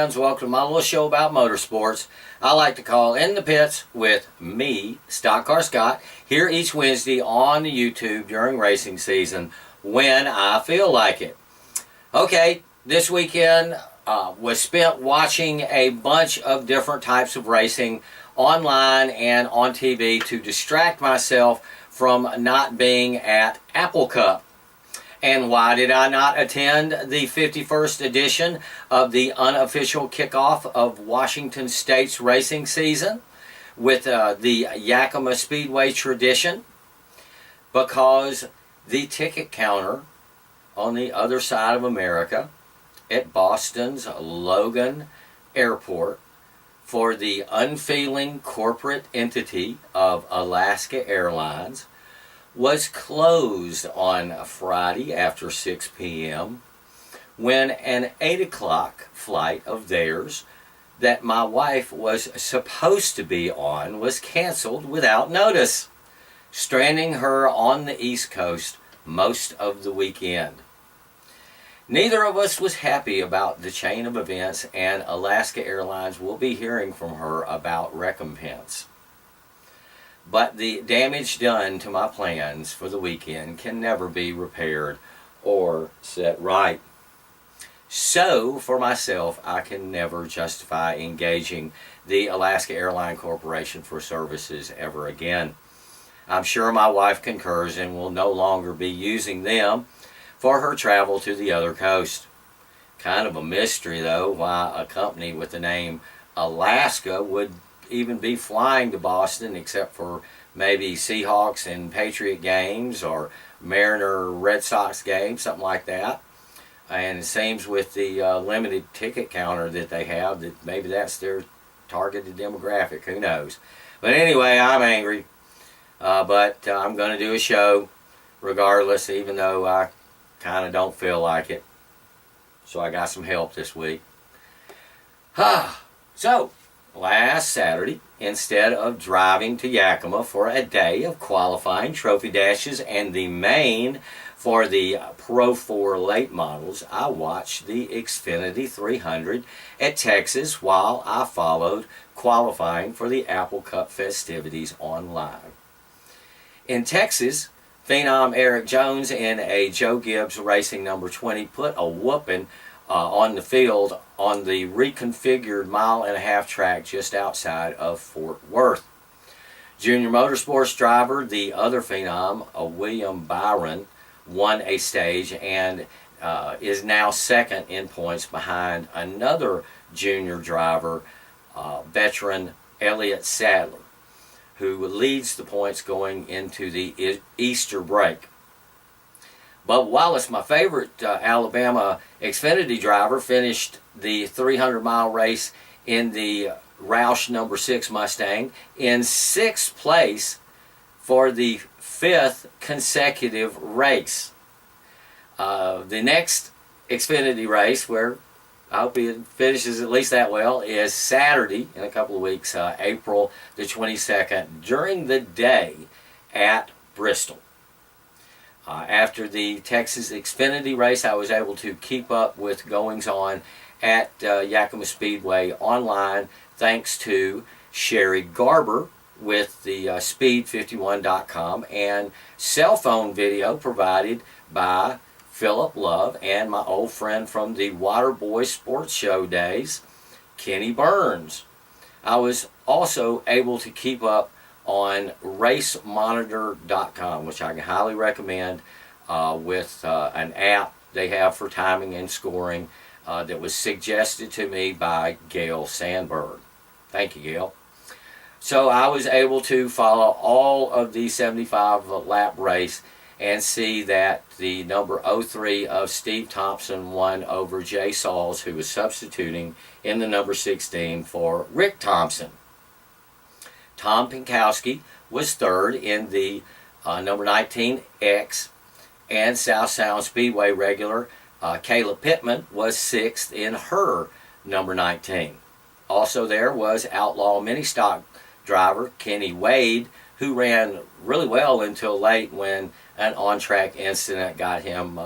fans, welcome to my little show about motorsports. I like to call In the Pits with me, Stock Car Scott, here each Wednesday on the YouTube during racing season when I feel like it. Okay, this weekend was spent watching a bunch of different types of racing online and on TV to distract myself from not being at Apple Cup. And why did I not attend the 51st edition of the unofficial kickoff of Washington State's racing season with the Yakima Speedway tradition? Because the ticket counter on the other side of America at Boston's Logan Airport for the unfeeling corporate entity of Alaska Airlines was closed on Friday after 6 p.m. when an 8 o'clock flight of theirs that my wife was supposed to be on was canceled without notice, stranding her on the East Coast most of the weekend. Neither of us was happy about the chain of events, and Alaska Airlines will be hearing from her about recompense. But the damage done to my plans for the weekend can never be repaired or set right. So, for myself, I can never justify engaging the Alaska Airline Corporation for services ever again. I'm sure my wife concurs and will no longer be using them for her travel to the other coast. Kind of a mystery, though, why a company with the name Alaska would even be flying to Boston, except for maybe Seahawks and Patriot games or Mariner Red Sox games, something like that. And it seems with the limited ticket counter that they have, that maybe that's their targeted demographic. Who knows? But anyway, I'm angry. But I'm going to do a show regardless, even though I kind of don't feel like it. So I got some help this week. So, last Saturday, instead of driving to Yakima for a day of qualifying, trophy dashes, and the main for the Pro 4 late models, I watched the Xfinity 300 at Texas while I followed qualifying for the Apple Cup festivities online. In Texas, Phenom Eric Jones in a Joe Gibbs Racing number 20 put a whooping on the field on the reconfigured mile-and-a-half track just outside of Fort Worth. Junior Motorsports driver, the other Phenom, William Byron, won a stage and is now second in points behind another junior driver, veteran Elliott Sadler, who leads the points going into the Easter break. Bubba Wallace, my favorite Alabama Xfinity driver, finished the 300-mile race in the Roush number 6 Mustang in 6th place for the 5th consecutive race. The next Xfinity race, where I hope he finishes at least that well, is Saturday in a couple of weeks, April the 22nd, during the day at Bristol. After the Texas Xfinity race, I was able to keep up with goings-on at Yakima Speedway online thanks to Sherry Garber with the Speed51.com and cell phone video provided by Philip Love and my old friend from the Waterboy Sports Show days, Kenny Burns. I was also able to keep up on racemonitor.com, which I can highly recommend, with an app they have for timing and scoring that was suggested to me by Gail Sandberg. Thank you, Gail. So I was able to follow all of the 75-lap race and see that the number 03 of Steve Thompson won over Jay Sauls, who was substituting in the number 16 for Rick Thompson. Tom Pinkowski was third in the number 19 X, and South Sound Speedway regular Kayla Pittman was 6th in her number 19. Also there was Outlaw Mini Stock driver Kenny Wade, who ran really well until late when an on-track incident got him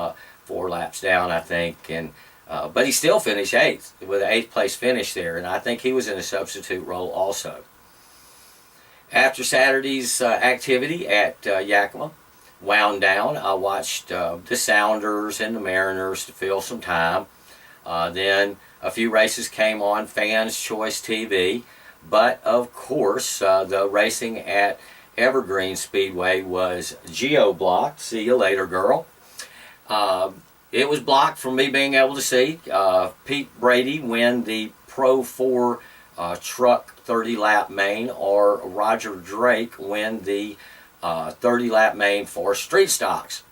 4 laps down, I think, and But he still finished 8th with an 8th place finish there, and I think he was in a substitute role also. After Saturday's activity at Yakima wound down, I watched the Sounders and the Mariners to fill some time. Then a few races came on Fans Choice TV, but of course the racing at Evergreen Speedway was geo-blocked. See you later, girl. It was blocked from me being able to see Pete Brady win the Pro 4 truck 30-lap main, or Roger Drake win the 30-lap main for street stocks.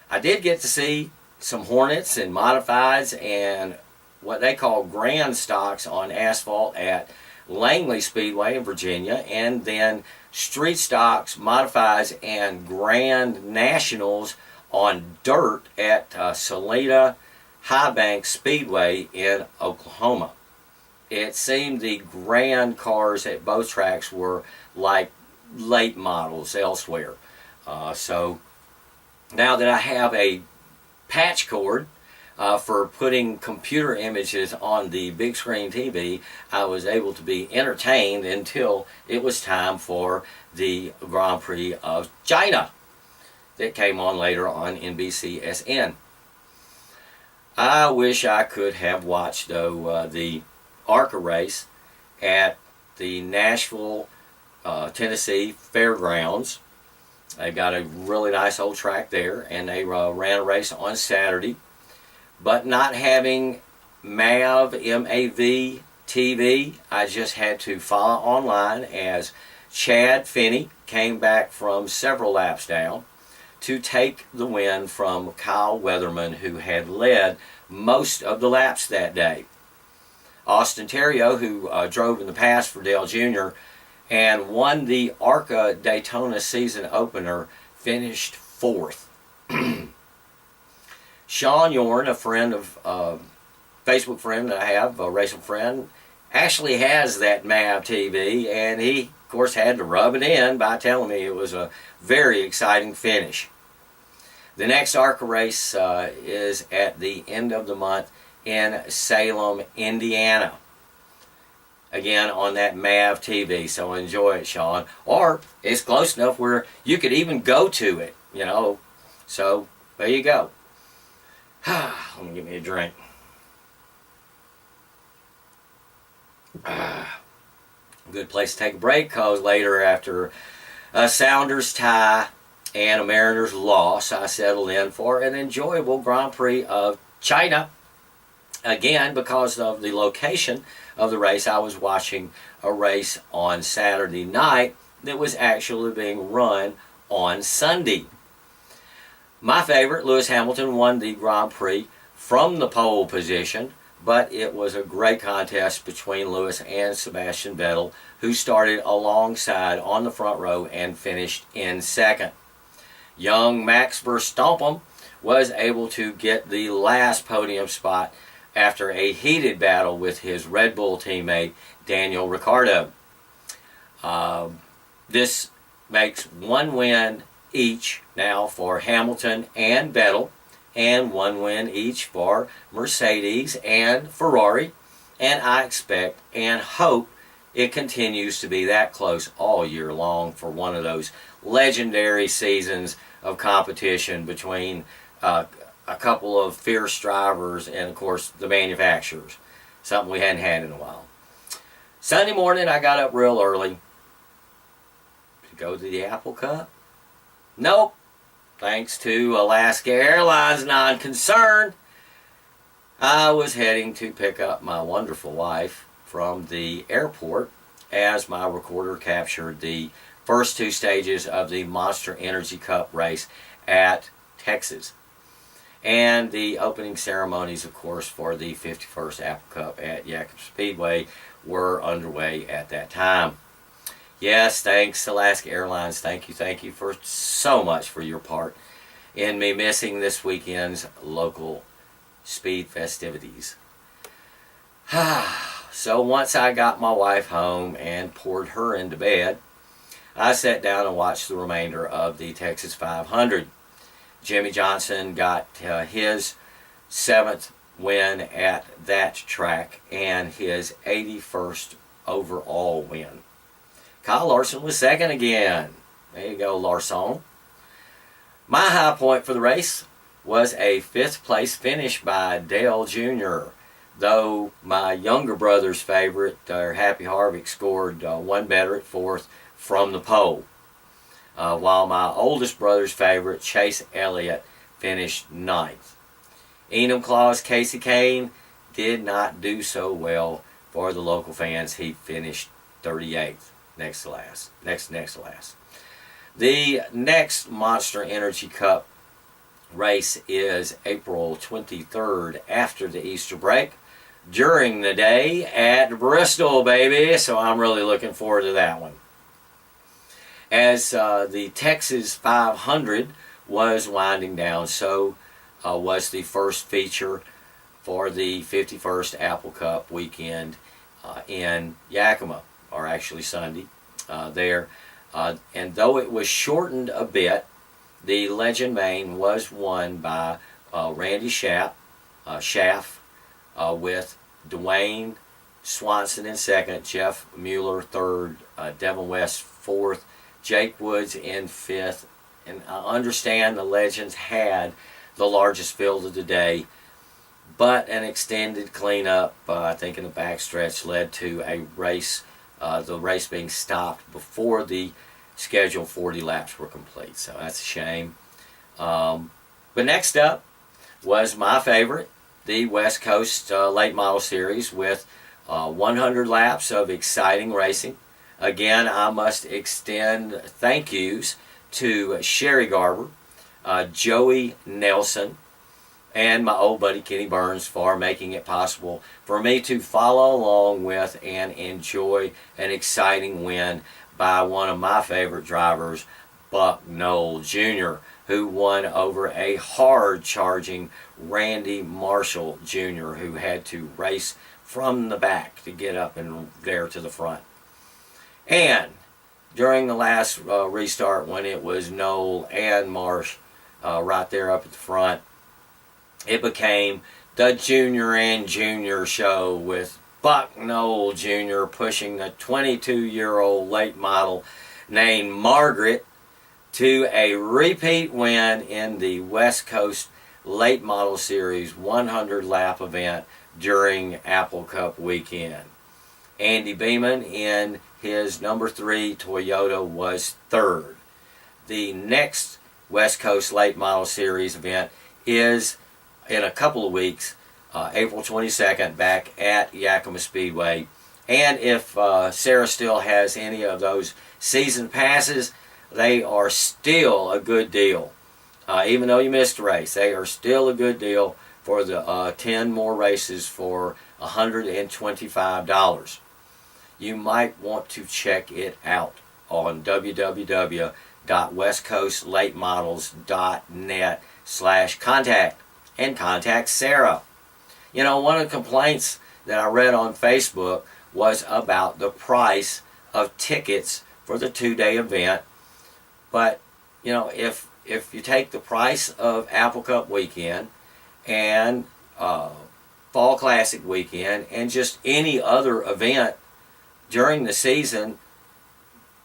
I did get to see some Hornets and modifieds and what they call grand stocks on asphalt at Langley Speedway in Virginia, and then street stocks, modifieds, and grand nationals on dirt at Salida High Bank Speedway in Oklahoma. It seemed the grand cars at both tracks were like late models elsewhere. So now that I have a patch cord for putting computer images on the big screen TV, I was able to be entertained until it was time for the Grand Prix of China that came on later on NBCSN. I wish I could have watched, though, the ARCA race at the Nashville, Tennessee Fairgrounds. They've got a really nice old track there, and they ran a race on Saturday. But not having MAV TV, I just had to follow online as Chad Finney came back from several laps down to take the win from Kyle Weatherman, who had led most of the laps that day. Austin Terrio, who drove in the past for Dale Jr. and won the ARCA Daytona season opener, finished 4th. Sean Yorn, a friend of Facebook friend that I have, a racing friend, actually has that MAV TV, and he, of course, had to rub it in by telling me it was a very exciting finish. The next ARCA race is at the end of the month in Salem, Indiana. Again, on that MAV TV, so enjoy it, Sean. Or it's close enough where you could even go to it, you know. So, there you go. Let me get me a drink. Good place to take a break, because later, after a Sounders tie and a Mariners loss, I settled in for an enjoyable Grand Prix of China. Again, because of the location of the race, I was watching a race on Saturday night that was actually being run on Sunday. My favorite, Lewis Hamilton, won the Grand Prix from the pole position, but it was a great contest between Lewis and Sebastian Vettel, who started alongside on the front row and finished in second. Young Max Verstappen was able to get the last podium spot after a heated battle with his Red Bull teammate Daniel Ricciardo. This makes one win each now for Hamilton and Vettel, and one win each for Mercedes and Ferrari, and I expect and hope it continues to be that close all year long for one of those legendary seasons of competition between a couple of fierce drivers and, of course, the manufacturers. Something we hadn't had in a while. Sunday morning, I got up real early to go to the Apple Cup. Nope. Thanks to Alaska Airlines non-concern, I was heading to pick up my wonderful wife from the airport as my recorder captured the first 2 stages of the Monster Energy Cup race at Texas. And the opening ceremonies, of course, for the 51st Apple Cup at Yakima Speedway were underway at that time. Yes, thanks Alaska Airlines. Thank you for so much for your part in me missing this weekend's local speed festivities. So once I got my wife home and poured her into bed, I sat down and watched the remainder of the Texas 500. Jimmy Johnson got his 7th win at that track and his 81st overall win. Kyle Larson was second again. There you go, Larson. My high point for the race was a 5th place finish by Dale Jr., though my younger brother's favorite, Happy Harvick, scored one better at 4th from the pole, while my oldest brother's favorite, Chase Elliott, finished 9th. Enumclaw's Casey Kane did not do so well for the local fans. He finished 38th, next to last. The next Monster Energy Cup race is April 23rd after the Easter break, during the day at Bristol, baby. So I'm really looking forward to that one. As the Texas 500 was winding down, so was the first feature for the 51st Apple Cup weekend in Yakima, or actually Sunday there. And though it was shortened a bit, the Legend Main was won by Randy Schaff with Dwayne Swanson in 2nd, Jeff Mueller 3rd, Devin West 4th, Jake Woods in 5th. And I understand the Legends had the largest field of the day, but an extended cleanup, I think in the backstretch, led to a race, the race being stopped before the scheduled 40 laps were complete. So that's a shame. But next up was my favorite, the West Coast Late Model Series, with 100 laps of exciting racing. Again, I must extend thank yous to Sherry Garber, Joey Nelson, and my old buddy Kenny Burns for making it possible for me to follow along with and enjoy an exciting win by one of my favorite drivers, Buck Knoll Jr., who won over a hard-charging Randy Marshall Jr., who had to race from the back to get up and there to the front. And during the last restart, when it was Knoll and Marsh right there up at the front, it became the Junior and Junior show, with Buck Knoll Jr. pushing the 22-year-old late model named Margaret to a repeat win in the West Coast Late Model Series 100-lap event during Apple Cup weekend. Andy Beeman in his number 3 Toyota was 3rd. The next West Coast Late Model Series event is in a couple of weeks, April 22nd, back at Yakima Speedway. And if Sarah still has any of those season passes, they are still a good deal. Even though you missed a race, they are still a good deal for the 10 more races for $125. You might want to check it out on www.westcoastlatemodels.net/contact and contact Sarah. You know, one of the complaints that I read on Facebook was about the price of tickets for the 2-day event. But, you know, if you take the price of Apple Cup weekend and Fall Classic weekend and just any other event during the season,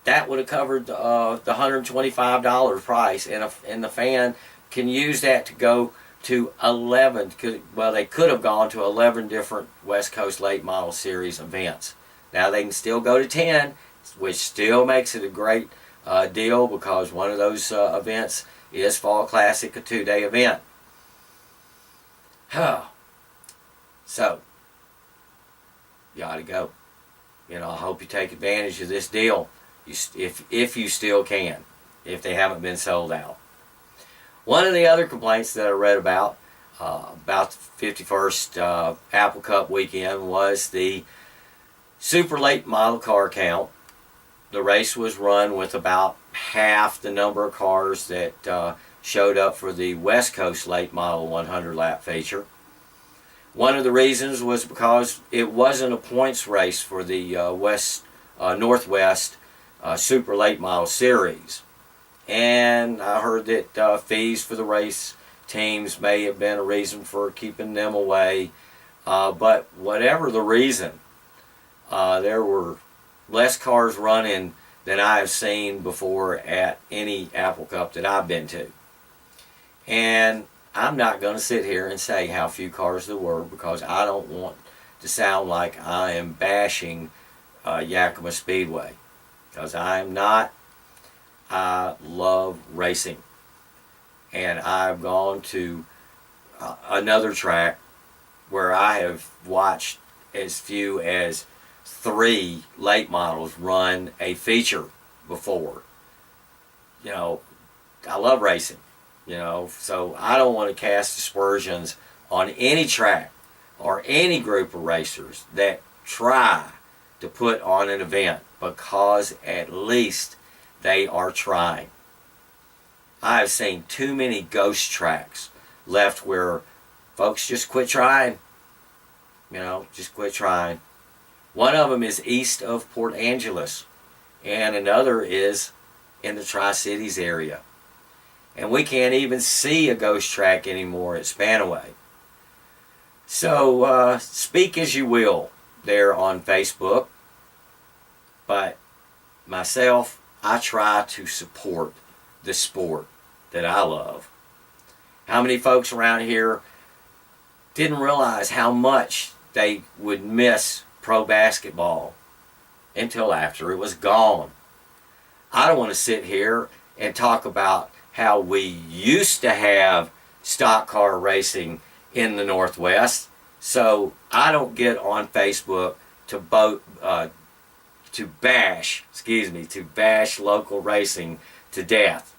that would have covered the $125 price, and the fan can use that to go to 11. Well, they could have gone to 11 different West Coast Late Model Series events. Now they can still go to 10, which still makes it a great deal, because one of those events is Fall Classic, a 2-day event. So, you ought to go. You know, I hope you take advantage of this deal, if you still can, if they haven't been sold out. One of the other complaints that I read about the 51st Apple Cup weekend was the super late model car count. The race was run with about half the number of cars that showed up for the West Coast Late Model 100-lap feature. One of the reasons was because it wasn't a points race for the Northwest Super Late Model Series. And I heard that fees for the race teams may have been a reason for keeping them away. But whatever the reason, there were less cars running than I have seen before at any Apple Cup that I've been to. And I'm not going to sit here and say how few cars there were, because I don't want to sound like I am bashing Yakima Speedway, because I am not. I love racing, and I've gone to another track where I have watched as few as 3 late models run a feature before. You know, I love racing, you know, so I don't want to cast aspersions on any track or any group of racers that try to put on an event, because at least they are trying. I have seen too many ghost tracks left where folks just quit trying. You know, just quit trying. One of them is east of Port Angeles, and another is in the Tri-Cities area. And we can't even see a ghost track anymore at Spanaway. So speak as you will there on Facebook, but myself, I try to support the sport that I love. How many folks around here didn't realize how much they would miss pro basketball until after it was gone? I don't want to sit here and talk about how we used to have stock car racing in the Northwest, so I don't get on Facebook to bash local racing to death.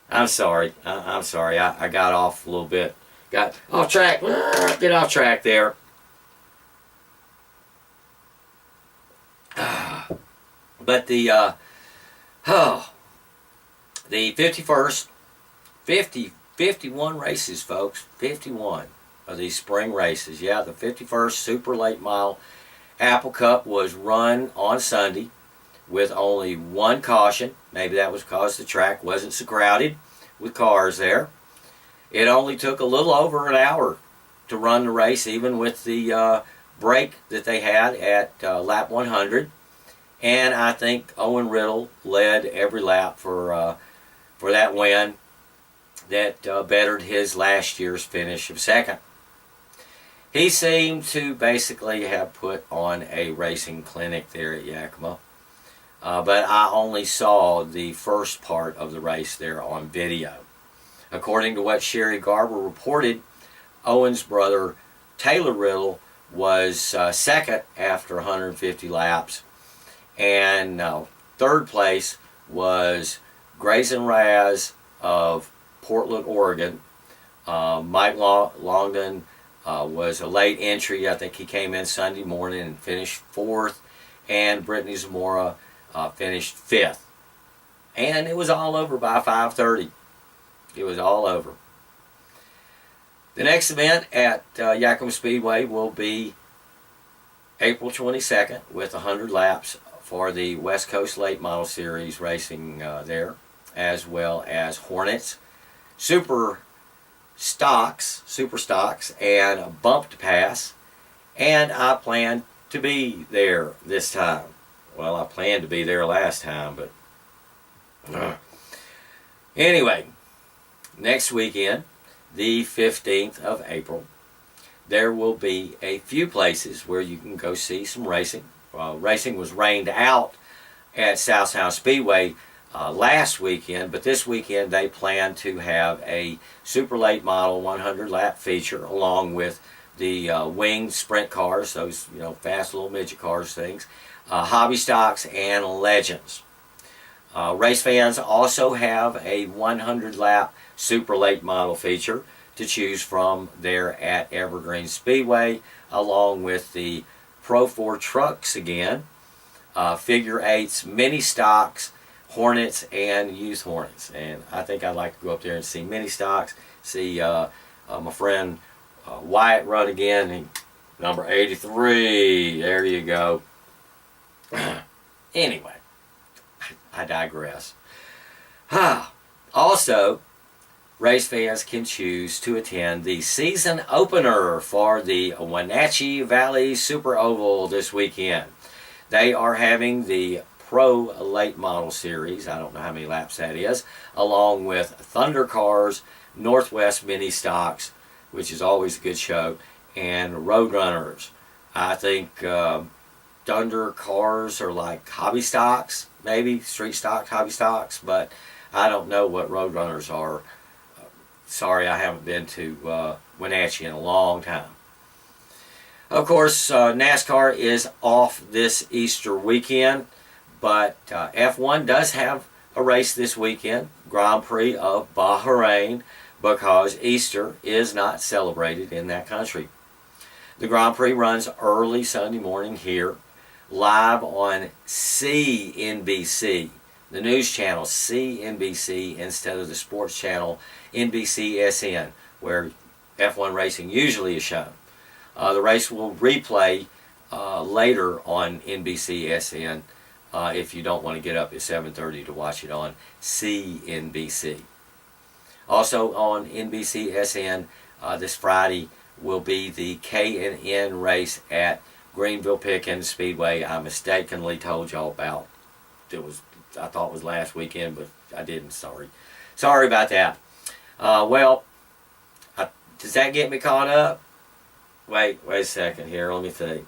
I'm sorry. I'm sorry. I got off a little bit. Got off track. Get off track there. But the 51st, 51 races, folks. 51 of these spring races. Yeah, the 51st Super Late Mile Apple Cup was run on Sunday with only one caution. Maybe that was because the track wasn't so crowded with cars there. It only took a little over an hour to run the race, even with the break that they had at lap 100. And I think Owen Riddle led every lap for that win that bettered his last year's finish of second. He seemed to basically have put on a racing clinic there at Yakima. But I only saw the first part of the race there on video. According to what Sherry Garber reported, Owen's brother Taylor Riddle was second after 150 laps. And third place was Grayson Raz of Portland, Oregon. Mike Longdon was a late entry. I think he came in Sunday morning and finished fourth. And Brittany Zamora finished fifth. And it was all over by 5:30. It was all over. The next event at Yakima Speedway will be April 22nd with 100 laps for the West Coast Late Model Series racing there, as well as Hornets, Super Stocks, and Bump to Pass. And I plan to be there this time. Well, I planned to be there last time, but anyway, next weekend, the 15th of April, there will be a few places where you can go see some racing. Racing was rained out at South Sound Speedway last weekend, but this weekend they plan to have a super late model 100 lap feature along with the winged sprint cars, those fast little midget cars things, hobby stocks, and legends. Race fans also have a 100 lap super late model feature to choose from there at Evergreen Speedway, along with the Pro 4 trucks again, figure eights, mini stocks, Hornets, and youth Hornets. And I think I'd like to go up there and see mini stocks, see my friend Wyatt run again, number 83. There you go. Anyway, I digress. Also, race fans can choose to attend the season opener for the Wenatchee Valley Super Oval this weekend. They are having the Pro Late Model Series, I don't know how many laps that is, along with Thunder Cars, Northwest Mini Stocks, which is always a good show, and Roadrunners. I think Thunder Cars are like hobby stocks, maybe street stocks, hobby stocks, but I don't know what Roadrunners are. Sorry, I haven't been to Wenatchee in a long time. Of course, NASCAR is off this Easter weekend, but F1 does have a race this weekend, Grand Prix of Bahrain, because Easter is not celebrated in that country. The Grand Prix runs early Sunday morning here, live on CNBC, the news channel CNBC, instead of the sports channel NBCSN, where F1 racing usually is shown. The race will replay later on NBCSN if you don't want to get up at 7:30 to watch it on CNBC. Also on NBCSN this Friday will be the K&N race at Greenville Pickens Speedway. I mistakenly told y'all about. I thought it was last weekend, but I didn't. Sorry about that. Does that get me caught up? Wait a second here. Let me think.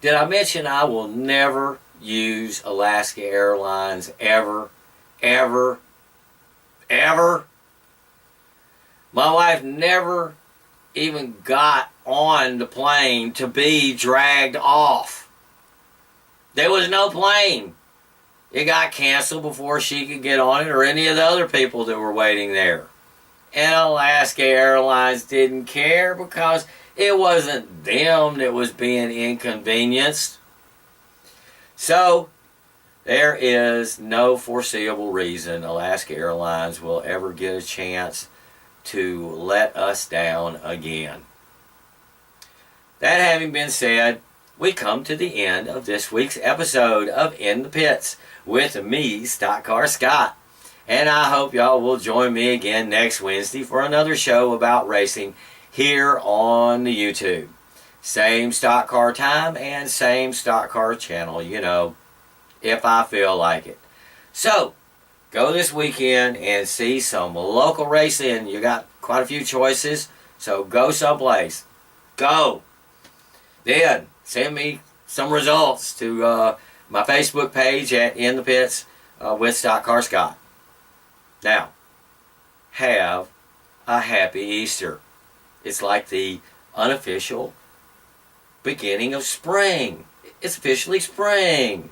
Did I mention I will never use Alaska Airlines ever? My wife never even got on the plane to be dragged off. There was no plane. It got canceled before she could get on it or any of the other people that were waiting there. And Alaska Airlines didn't care because it wasn't them that was being inconvenienced. So, there is no foreseeable reason Alaska Airlines will ever get a chance to let us down again. That having been said, we come to the end of this week's episode of In the Pits with me, StockCar Scott. And I hope y'all will join me again next Wednesday for another show about racing here on the YouTube. Same Stock Car time and same Stock Car channel, if I feel like it. So, go this weekend and see some local racing. You got quite a few choices, so go someplace. Go! Then, send me some results to my Facebook page at In the Pits with StockCar Scott. Now, have a happy Easter. It's like the unofficial beginning of spring. It's officially spring.